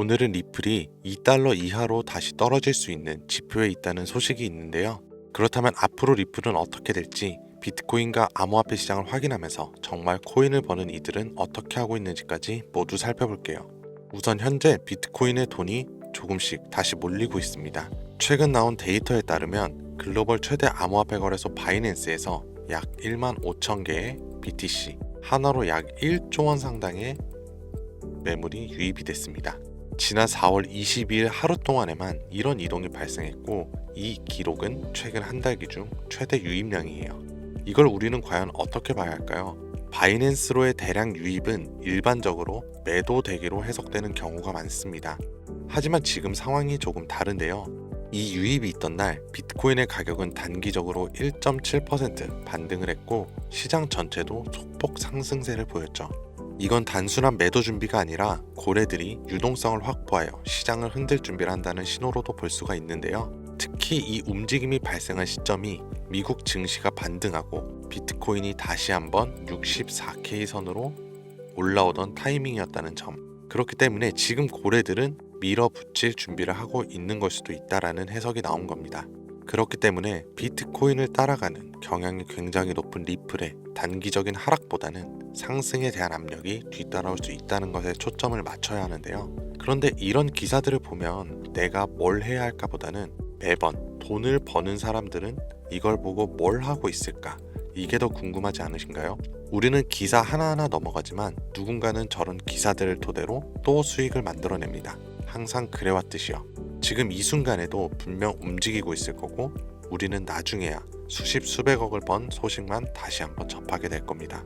오늘은 리플이 2달러 이하로 다시 떨어질 수 있는 지표에 있다는 소식이 있는데요. 그렇다면 앞으로 리플은 어떻게 될지, 비트코인과 암호화폐 시장을 확인하면서 정말 코인을 버는 이들은 어떻게 하고 있는지까지 모두 살펴볼게요. 우선 현재 비트코인의 돈이 조금씩 다시 몰리고 있습니다. 최근 나온 데이터에 따르면 글로벌 최대 암호화폐 거래소 바이낸스에서 약 1만 5천 개의 BTC, 하나로 약 1조 원 상당의 매물이 유입이 됐습니다. 지난 4월 22일 하루 동안에만 이런 이동이 발생했고, 이 기록은 최근 한 달 기준 최대 유입량이에요. 이걸 우리는 과연 어떻게 봐야 할까요? 바이낸스로의 대량 유입은 일반적으로 매도 대기로 해석되는 경우가 많습니다. 하지만 지금 상황이 조금 다른데요. 이 유입이 있던 날 비트코인의 가격은 단기적으로 1.7% 반등을 했고, 시장 전체도 소폭 상승세를 보였죠. 이건 단순한 매도 준비가 아니라 고래들이 유동성을 확보하여 시장을 흔들 준비를 한다는 신호로도 볼 수가 있는데요. 특히 이 움직임이 발생한 시점이 미국 증시가 반등하고 비트코인이 다시 한번 64K 선으로 올라오던 타이밍이었다는 점. 그렇기 때문에 지금 고래들은 밀어붙일 준비를 하고 있는 걸 수도 있다라는 해석이 나온 겁니다. 그렇기 때문에 비트코인을 따라가는 경향이 굉장히 높은 리플의 단기적인 하락보다는 상승에 대한 압력이 뒤따라올 수 있다는 것에 초점을 맞춰야 하는데요. 그런데 이런 기사들을 보면 내가 뭘 해야 할까 보다는 매번 돈을 버는 사람들은 이걸 보고 뭘 하고 있을까? 이게 더 궁금하지 않으신가요? 우리는 기사 하나하나 넘어가지만 누군가는 저런 기사들을 토대로 또 수익을 만들어냅니다. 항상 그래왔듯이요. 지금 이 순간에도 분명 움직이고 있을 거고, 우리는 나중에야 수십 수백억을 번 소식만 다시 한번 접하게 될 겁니다.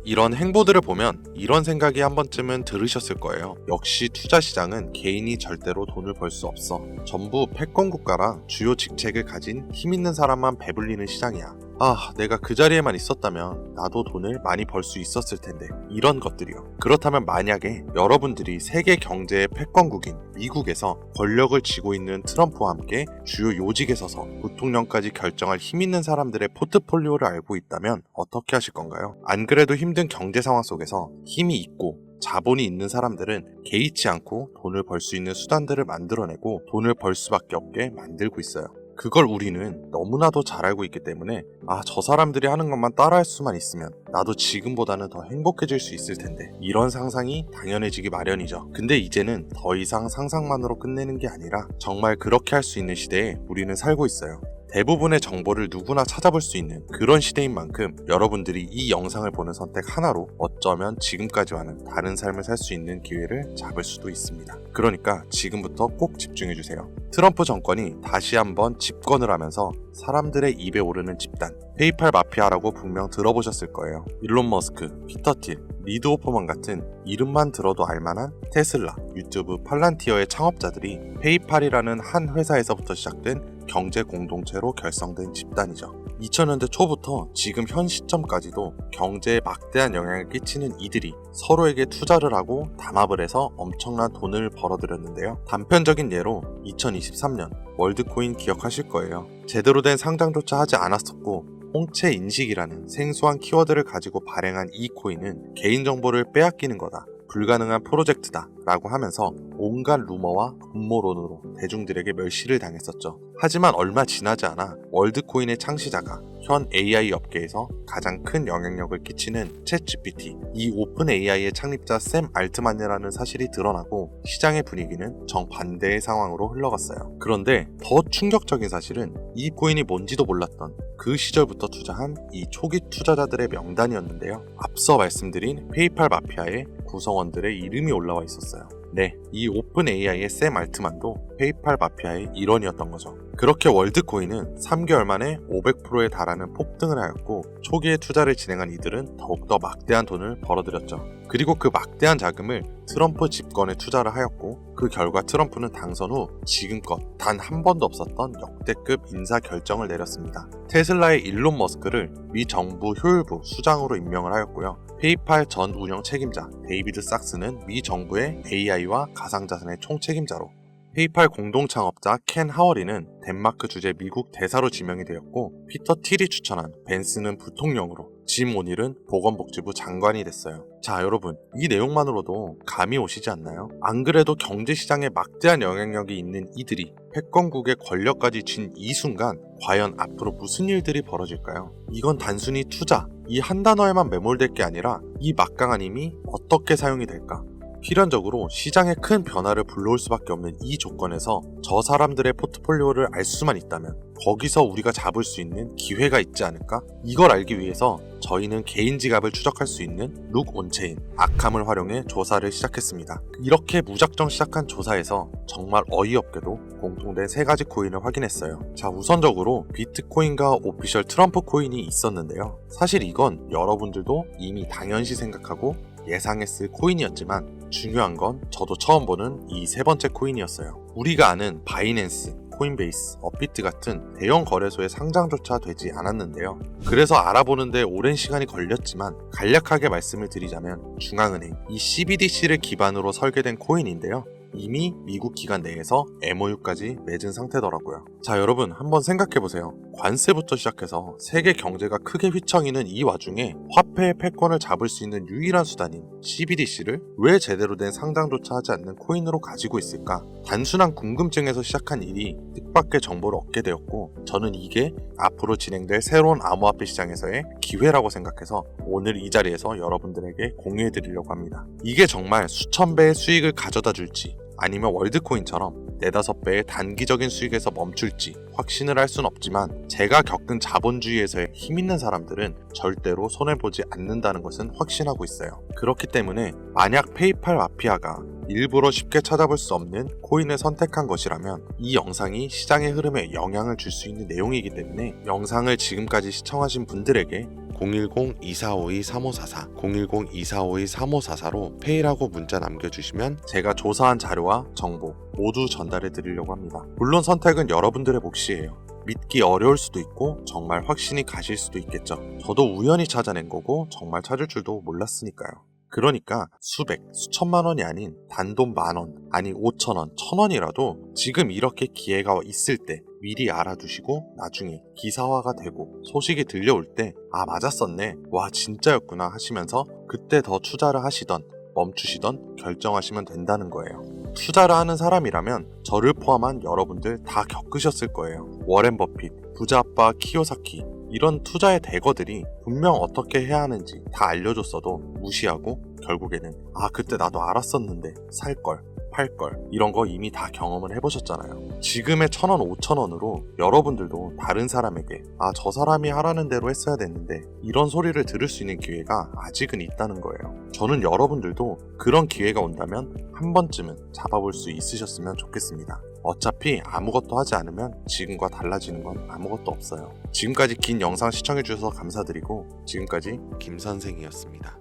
이런 행보들을 보면 이런 생각이 한 번쯤은 들으셨을 거예요. 역시 투자 시장은 개인이 절대로 돈을 벌 수 없어. 전부 패권 국가라 주요 직책을 가진 힘 있는 사람만 배불리는 시장이야. 아, 내가 그 자리에만 있었다면 나도 돈을 많이 벌 수 있었을 텐데. 이런 것들이요. 그렇다면 만약에 여러분들이 세계 경제의 패권국인 미국에서 권력을 쥐고 있는 트럼프와 함께 주요 요직에 서서 부통령까지 결정할 힘 있는 사람들의 포트폴리오를 알고 있다면 어떻게 하실 건가요? 안 그래도 힘든 경제 상황 속에서 힘이 있고 자본이 있는 사람들은 개의치 않고 돈을 벌 수 있는 수단들을 만들어내고 돈을 벌 수밖에 없게 만들고 있어요. 그걸 우리는 너무나도 잘 알고 있기 때문에 저 사람들이 하는 것만 따라할 수만 있으면 나도 지금보다는 더 행복해질 수 있을 텐데, 이런 상상이 당연해지기 마련이죠. 근데 이제는 더 이상 상상만으로 끝내는 게 아니라 정말 그렇게 할 수 있는 시대에 우리는 살고 있어요. 대부분의 정보를 누구나 찾아볼 수 있는 그런 시대인 만큼 여러분들이 이 영상을 보는 선택 하나로 어쩌면 지금까지와는 다른 삶을 살 수 있는 기회를 잡을 수도 있습니다. 그러니까 지금부터 꼭 집중해주세요. 트럼프 정권이 다시 한번 집권을 하면서 사람들의 입에 오르는 집단, 페이팔 마피아라고 분명 들어보셨을 거예요. 일론 머스크, 피터 틸, 리드 호프먼 같은 이름만 들어도 알만한 테슬라, 유튜브, 팔란티어의 창업자들이 페이팔이라는 한 회사에서부터 시작된 경제 공동체로 결성된 집단이죠. 2000년대 초부터 지금 현 시점까지도 경제에 막대한 영향을 끼치는 이들이 서로에게 투자를 하고 담합을 해서 엄청난 돈을 벌어들였는데요. 단편적인 예로 2023년 월드코인 기억하실 거예요. 제대로 된 상장조차 하지 않았었고 홍채 인식이라는 생소한 키워드를 가지고 발행한 이 코인은 개인정보를 빼앗기는 거다, 불가능한 프로젝트다 라고 하면서 온갖 루머와 음모론으로 대중들에게 멸시를 당했었죠. 하지만 얼마 지나지 않아 월드코인의 창시자가 현 AI 업계에서 가장 큰 영향력을 끼치는 챗GPT, 이 오픈 AI의 창립자 샘 알트만이라는 사실이 드러나고 시장의 분위기는 정반대의 상황으로 흘러갔어요. 그런데 더 충격적인 사실은 이 코인이 뭔지도 몰랐던 그 시절부터 투자한 이 초기 투자자들의 명단이었는데요. 앞서 말씀드린 페이팔 마피아의 구성원들의 이름이 올라와 있었어요. 네, 이 오픈 AI의 샘 알트만도 페이팔 마피아의 일원이었던 거죠. 그렇게 월드코인은 3개월 만에 500%에 달하는 폭등을 하였고, 초기에 투자를 진행한 이들은 더욱더 막대한 돈을 벌어들였죠. 그리고 그 막대한 자금을 트럼프 집권에 투자를 하였고, 그 결과 트럼프는 당선 후 지금껏 단 한 번도 없었던 역대급 인사 결정을 내렸습니다. 테슬라의 일론 머스크를 미 정부 효율부 수장으로 임명을 하였고요. 페이팔 전 운영 책임자 데이비드 sak스는 미 정부의 AI와 가상자산의 총책임자로, 페이팔 공동 창업자 켄 하워리는 덴마크 주재 미국 대사로 지명이 되었고, 피터 틸이 추천한 벤스는 부통령으로, 짐 오닐은 보건복지부 장관이 됐어요. 자, 여러분, 이 내용만으로도 감이 오시지 않나요? 안 그래도 경제시장에 막대한 영향력이 있는 이들이 패권국의 권력까지 쥔 이 순간 과연 앞으로 무슨 일들이 벌어질까요? 이건 단순히 투자, 이 한 단어에만 매몰될 게 아니라 이 막강한 힘이 어떻게 사용이 될까? 필연적으로 시장에 큰 변화를 불러올 수밖에 없는 이 조건에서 저 사람들의 포트폴리오를 알 수만 있다면 거기서 우리가 잡을 수 있는 기회가 있지 않을까? 이걸 알기 위해서 저희는 개인 지갑을 추적할 수 있는 룩 온체인, 아캄을 활용해 조사를 시작했습니다. 이렇게 무작정 시작한 조사에서 정말 어이없게도 공통된 3가지 코인을 확인했어요. 자, 우선적으로 비트코인과 오피셜 트럼프 코인이 있었는데요. 사실 이건 여러분들도 이미 당연시 생각하고 예상했을 코인이었지만 중요한 건 저도 처음 보는 이 3번째 코인이었어요. 우리가 아는 바이낸스, 코인베이스, 업비트 같은 대형 거래소의 상장조차 되지 않았는데요. 그래서 알아보는데 오랜 시간이 걸렸지만 간략하게 말씀을 드리자면 중앙은행, 이 CBDC를 기반으로 설계된 코인인데요. 이미 미국 기관 내에서 MOU까지 맺은 상태더라고요. 자, 여러분 한번 생각해보세요. 관세부터 시작해서 세계 경제가 크게 휘청이는 이 와중에 화폐의 패권을 잡을 수 있는 유일한 수단인 CBDC를 왜 제대로 된 상장조차 하지 않는 코인으로 가지고 있을까? 단순한 궁금증에서 시작한 일이 뜻밖의 정보를 얻게 되었고, 저는 이게 앞으로 진행될 새로운 암호화폐 시장에서의 기회라고 생각해서 오늘 이 자리에서 여러분들에게 공유해드리려고 합니다. 이게 정말 수천 배의 수익을 가져다 줄지 아니면 월드코인처럼 4-5배의 단기적인 수익에서 멈출지 확신을 할 순 없지만 제가 겪은 자본주의에서의 힘있는 사람들은 절대로 손해보지 않는다는 것은 확신하고 있어요. 그렇기 때문에 만약 페이팔 마피아가 일부러 쉽게 찾아볼 수 없는 코인을 선택한 것이라면 이 영상이 시장의 흐름에 영향을 줄 수 있는 내용이기 때문에 영상을 지금까지 시청하신 분들에게 010-2452-3544, 010-2452-3544로 페이라고 문자 남겨주시면 제가 조사한 자료와 정보 모두 전달해 드리려고 합니다. 물론 선택은 여러분들의 몫이에요. 믿기 어려울 수도 있고 정말 확신이 가실 수도 있겠죠. 저도 우연히 찾아낸 거고 정말 찾을 줄도 몰랐으니까요. 그러니까 수백, 수천만 원이 아닌 단돈 10,000원, 아니 5,000원, 1,000원이라도 지금 이렇게 기회가 있을 때 미리 알아두시고 나중에 기사화가 되고 소식이 들려올 때 아, 맞았었네, 와 진짜였구나 하시면서 그때 더 투자를 하시던 멈추시던 결정하시면 된다는 거예요. 투자를 하는 사람이라면 저를 포함한 여러분들 다 겪으셨을 거예요. 워렌 버핏, 부자 아빠 키요사키, 이런 투자의 대거들이 분명 어떻게 해야 하는지 다 알려줬어도 무시하고 결국에는 아, 그때 나도 알았었는데 살걸, 팔걸, 이런 거 이미 다 경험을 해보셨잖아요. 지금의 1,000원, 5,000원으로 여러분들도 다른 사람에게 아, 저 사람이 하라는 대로 했어야 됐는데 이런 소리를 들을 수 있는 기회가 아직은 있다는 거예요. 저는 여러분들도 그런 기회가 온다면 한 번쯤은 잡아볼 수 있으셨으면 좋겠습니다. 어차피 아무것도 하지 않으면 지금과 달라지는 건 아무것도 없어요. 지금까지 긴 영상 시청해주셔서 감사드리고 지금까지 김선생이었습니다.